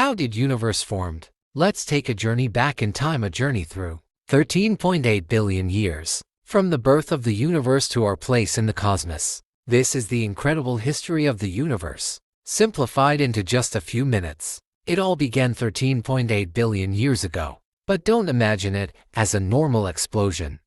How did universe formed? Let's take a journey back in time, a journey through 13.8 billion years. From the birth of the universe to our place in the cosmos. This is the incredible history of the universe, simplified into just a few minutes. It all began 13.8 billion years ago. But don't imagine it as a normal explosion.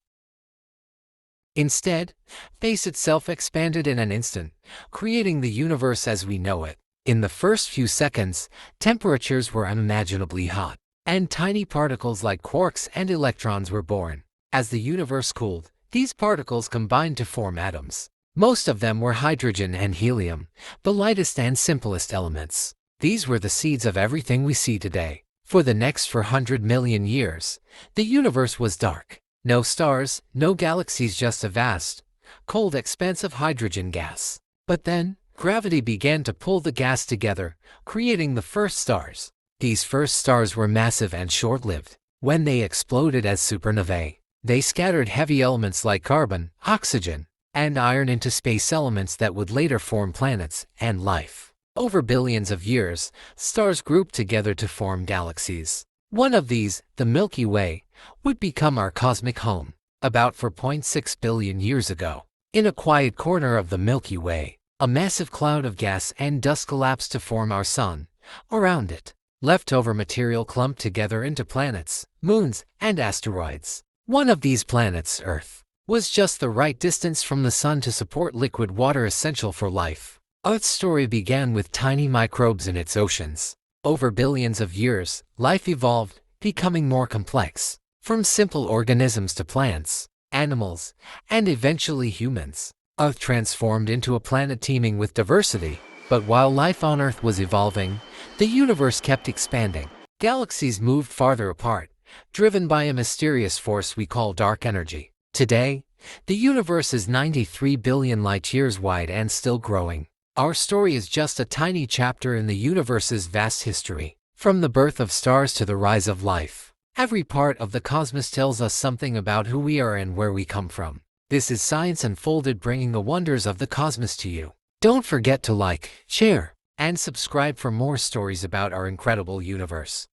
Instead, space itself expanded in an instant, creating the universe as we know it. In the first few seconds, temperatures were unimaginably hot, and tiny particles like quarks and electrons were born. As the universe cooled, these particles combined to form atoms. Most of them were hydrogen and helium, the lightest and simplest elements. These were the seeds of everything we see today. For the next 400 million years, the universe was dark. No stars, no galaxies, just a vast, cold expanse of hydrogen gas. But then, gravity began to pull the gas together, creating the first stars. These first stars were massive and short-lived. When they exploded as supernovae, they scattered heavy elements like carbon, oxygen, and iron into space, elements that would later form planets and life. Over billions of years, stars grouped together to form galaxies. One of these, the Milky Way, would become our cosmic home. About 4.6 billion years ago, in a quiet corner of the Milky Way, a massive cloud of gas and dust collapsed to form our sun. Around it, leftover material clumped together into planets, moons, and asteroids. One of these planets, Earth, was just the right distance from the sun to support liquid water essential for life. Earth's story began with tiny microbes in its oceans. Over billions of years, life evolved, becoming more complex. From simple organisms to plants, animals, and eventually humans. Earth transformed into a planet teeming with diversity. But while life on Earth was evolving, the universe kept expanding. Galaxies moved farther apart, driven by a mysterious force we call dark energy. Today, the universe is 93 billion light-years wide and still growing. Our story is just a tiny chapter in the universe's vast history. From the birth of stars to the rise of life, every part of the cosmos tells us something about who we are and where we come from. This is Science Unfolded, bringing the wonders of the cosmos to you. Don't forget to like, share, and subscribe for more stories about our incredible universe.